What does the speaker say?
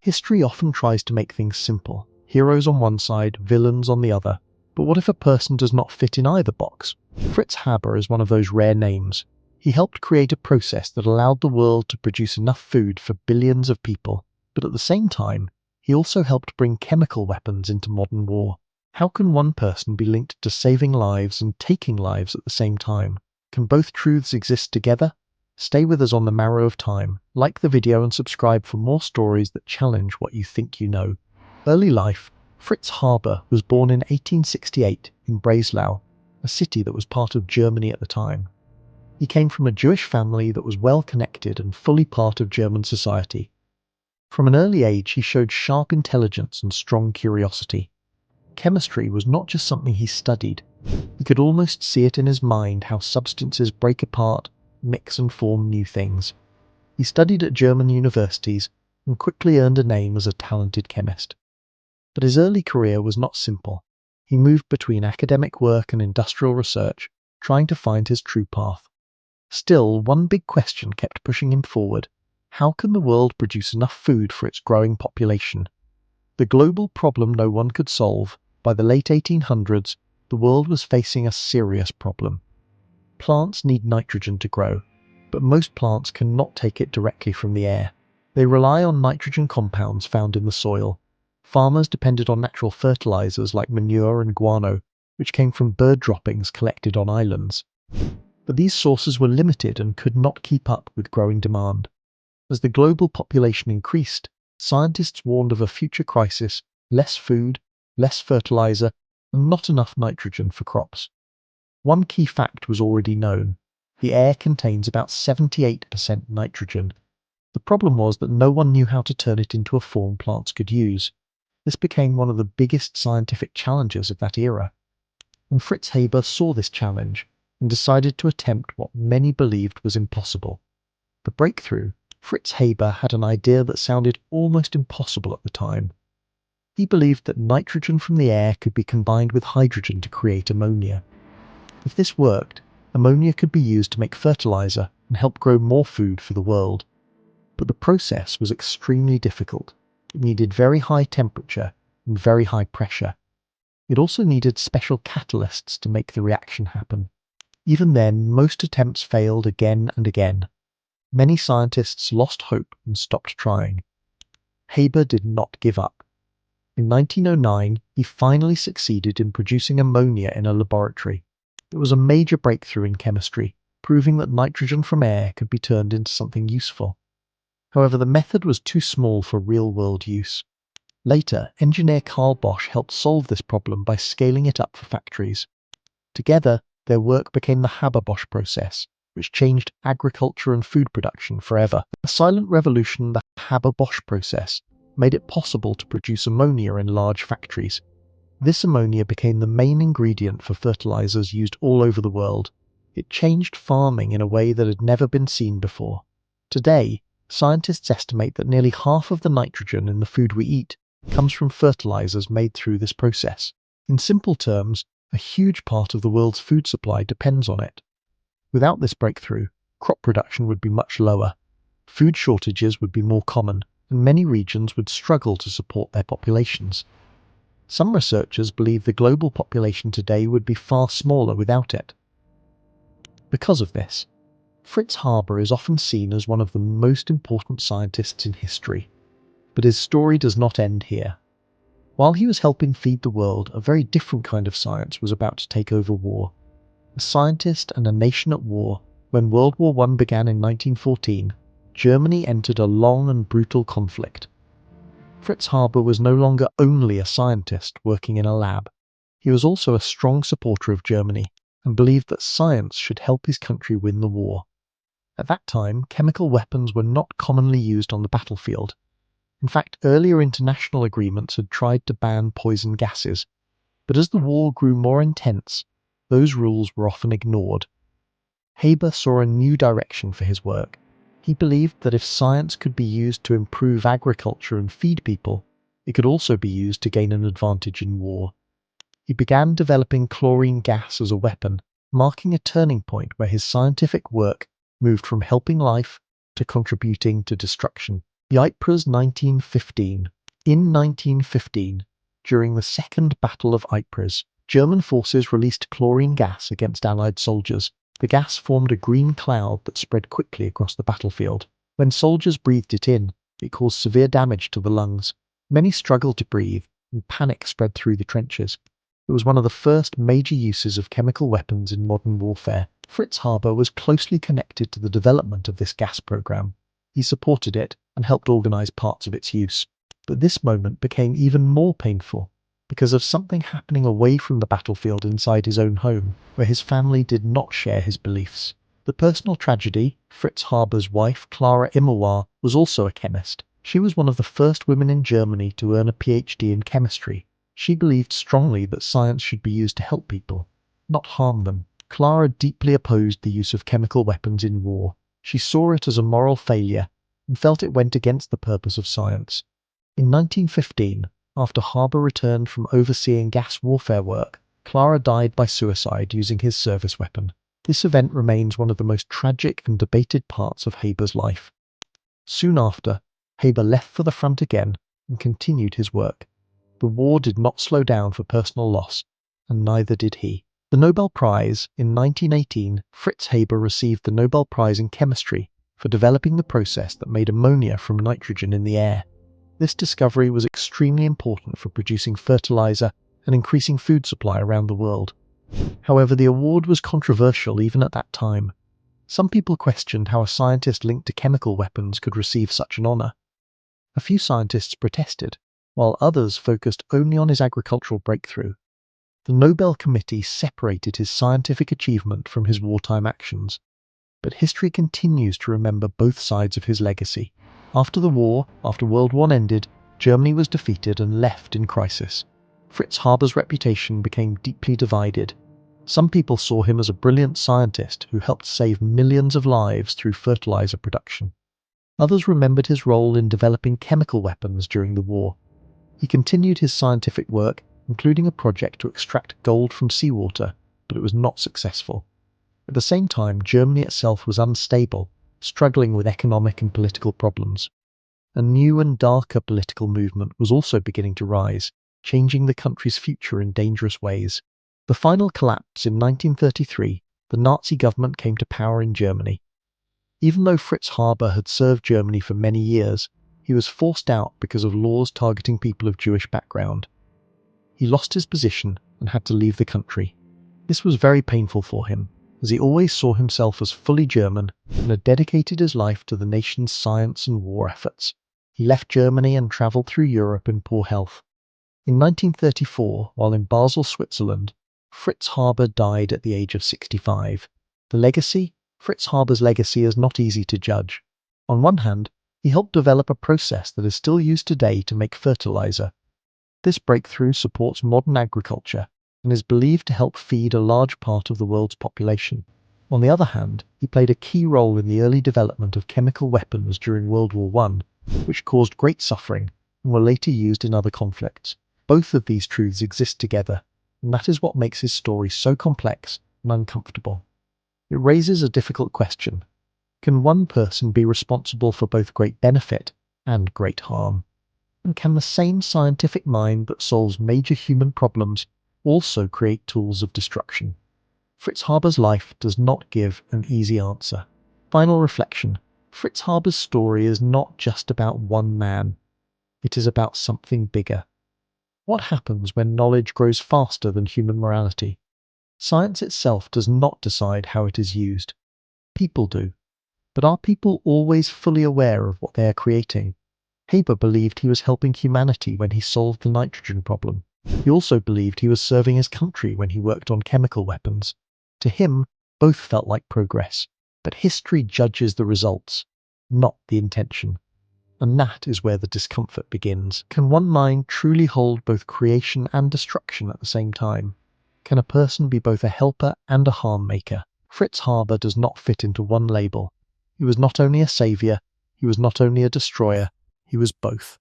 History often tries to make things simple. Heroes on one side, villains on the other. But what if a person does not fit in either box? Fritz Haber is one of those rare names. He helped create a process that allowed the world to produce enough food for billions of people. But at the same time, he also helped bring chemical weapons into modern war. How can one person be linked to saving lives and taking lives at the same time? Can both truths exist together? Stay with us on the Marrow of Time. Like the video and subscribe for more stories that challenge what you think you know. Early life. Fritz Haber was born in 1868 in Breslau, a city that was part of Germany at the time. He came from a Jewish family that was well connected and fully part of German society. From an early age, he showed sharp intelligence and strong curiosity. Chemistry was not just something he studied. He could almost see it in his mind how substances break apart, mix and form new things. He studied at German universities and quickly earned a name as a talented chemist. But his early career was not simple. He moved between academic work and industrial research, trying to find his true path. Still, one big question kept pushing him forward. How can the world produce enough food for its growing population? The global problem no one could solve. By the late 1800s, the world was facing a serious problem. Plants need nitrogen to grow, but most plants cannot take it directly from the air. They rely on nitrogen compounds found in the soil. Farmers depended on natural fertilizers like manure and guano, which came from bird droppings collected on islands. But these sources were limited and could not keep up with growing demand. As the global population increased, scientists warned of a future crisis: less food, less fertilizer, and not enough nitrogen for crops. One key fact was already known. The air contains about 78% nitrogen. The problem was that no one knew how to turn it into a form plants could use. This became one of the biggest scientific challenges of that era. And Fritz Haber saw this challenge and decided to attempt what many believed was impossible. The breakthrough. Fritz Haber had an idea that sounded almost impossible at the time. He believed that nitrogen from the air could be combined with hydrogen to create ammonia. If this worked, ammonia could be used to make fertilizer and help grow more food for the world. But the process was extremely difficult. It needed very high temperature and very high pressure. It also needed special catalysts to make the reaction happen. Even then, most attempts failed again and again. Many scientists lost hope and stopped trying. Haber did not give up. In 1909, he finally succeeded in producing ammonia in a laboratory. It was a major breakthrough in chemistry, proving that nitrogen from air could be turned into something useful. However, the method was too small for real-world use. Later, engineer Carl Bosch helped solve this problem by scaling it up for factories. Together, their work became the Haber-Bosch Process, which changed agriculture and food production forever. A silent revolution, the Haber-Bosch Process, made it possible to produce ammonia in large factories. This ammonia became the main ingredient for fertilizers used all over the world. It changed farming in a way that had never been seen before. Today, scientists estimate that nearly half of the nitrogen in the food we eat comes from fertilizers made through this process. In simple terms, a huge part of the world's food supply depends on it. Without this breakthrough, crop production would be much lower, food shortages would be more common, and many regions would struggle to support their populations. Some researchers believe the global population today would be far smaller without it. Because of this, Fritz Haber is often seen as one of the most important scientists in history. But his story does not end here. While he was helping feed the world, a very different kind of science was about to take over war. A scientist and a nation at war. When World War I began in 1914, Germany entered a long and brutal conflict. Fritz Haber was no longer only a scientist working in a lab. He was also a strong supporter of Germany and believed that science should help his country win the war. At that time, chemical weapons were not commonly used on the battlefield. In fact, earlier international agreements had tried to ban poison gases, but as the war grew more intense, those rules were often ignored. Haber saw a new direction for his work. He believed that if science could be used to improve agriculture and feed people, it could also be used to gain an advantage in war. He began developing chlorine gas as a weapon, marking a turning point where his scientific work moved from helping life to contributing to destruction. The Ypres 1915. In 1915, during the Second Battle of Ypres, German forces released chlorine gas against Allied soldiers. The gas formed a green cloud that spread quickly across the battlefield. When soldiers breathed it in, it caused severe damage to the lungs. Many struggled to breathe, and panic spread through the trenches. It was one of the first major uses of chemical weapons in modern warfare. Fritz Haber was closely connected to the development of this gas program. He supported it and helped organize parts of its use. But this moment became even more painful because of something happening away from the battlefield inside his own home, where his family did not share his beliefs. The personal tragedy: Fritz Haber's wife, Clara Immerwahr, was also a chemist. She was one of the first women in Germany to earn a PhD in chemistry. She believed strongly that science should be used to help people, not harm them. Clara deeply opposed the use of chemical weapons in war. She saw it as a moral failure and felt it went against the purpose of science. In 1915, after Haber returned from overseeing gas warfare work, Clara died by suicide using his service weapon. This event remains one of the most tragic and debated parts of Haber's life. Soon after, Haber left for the front again and continued his work. The war did not slow down for personal loss, and neither did he. The Nobel Prize in 1918, Fritz Haber received the Nobel Prize in Chemistry for developing the process that made ammonia from nitrogen in the air. This discovery was extremely important for producing fertilizer and increasing food supply around the world. However, the award was controversial even at that time. Some people questioned how a scientist linked to chemical weapons could receive such an honor. A few scientists protested, while others focused only on his agricultural breakthrough. The Nobel Committee separated his scientific achievement from his wartime actions, but history continues to remember both sides of his legacy. After the war, after World War ended, Germany was defeated and left in crisis. Fritz Haber's reputation became deeply divided. Some people saw him as a brilliant scientist who helped save millions of lives through fertilizer production. Others remembered his role in developing chemical weapons during the war. He continued his scientific work, including a project to extract gold from seawater, but it was not successful. At the same time, Germany itself was unstable, struggling with economic and political problems. A new and darker political movement was also beginning to rise, changing the country's future in dangerous ways. The final collapse in 1933, the Nazi government came to power in Germany. Even though Fritz Haber had served Germany for many years, he was forced out because of laws targeting people of Jewish background. He lost his position and had to leave the country. This was very painful for him, as he always saw himself as fully German and had dedicated his life to the nation's science and war efforts. He left Germany and travelled through Europe in poor health. In 1934, while in Basel, Switzerland, Fritz Haber died at the age of 65. The legacy? Fritz Haber's legacy is not easy to judge. On one hand, he helped develop a process that is still used today to make fertilizer. This breakthrough supports modern agriculture and is believed to help feed a large part of the world's population. On the other hand, he played a key role in the early development of chemical weapons during World War I, which caused great suffering and were later used in other conflicts. Both of these truths exist together, and that is what makes his story so complex and uncomfortable. It raises a difficult question. Can one person be responsible for both great benefit and great harm? And can the same scientific mind that solves major human problems also create tools of destruction? Fritz Haber's life does not give an easy answer. Final reflection. Fritz Haber's story is not just about one man. It is about something bigger. What happens when knowledge grows faster than human morality? Science itself does not decide how it is used. People do. But are people always fully aware of what they are creating? Haber believed he was helping humanity when he solved the nitrogen problem. He also believed he was serving his country when he worked on chemical weapons. To him, both felt like progress. But history judges the results, not the intention. And that is where the discomfort begins. Can one mind truly hold both creation and destruction at the same time? Can a person be both a helper and a harm maker? Fritz Haber does not fit into one label. He was not only a saviour, he was not only a destroyer, he was both.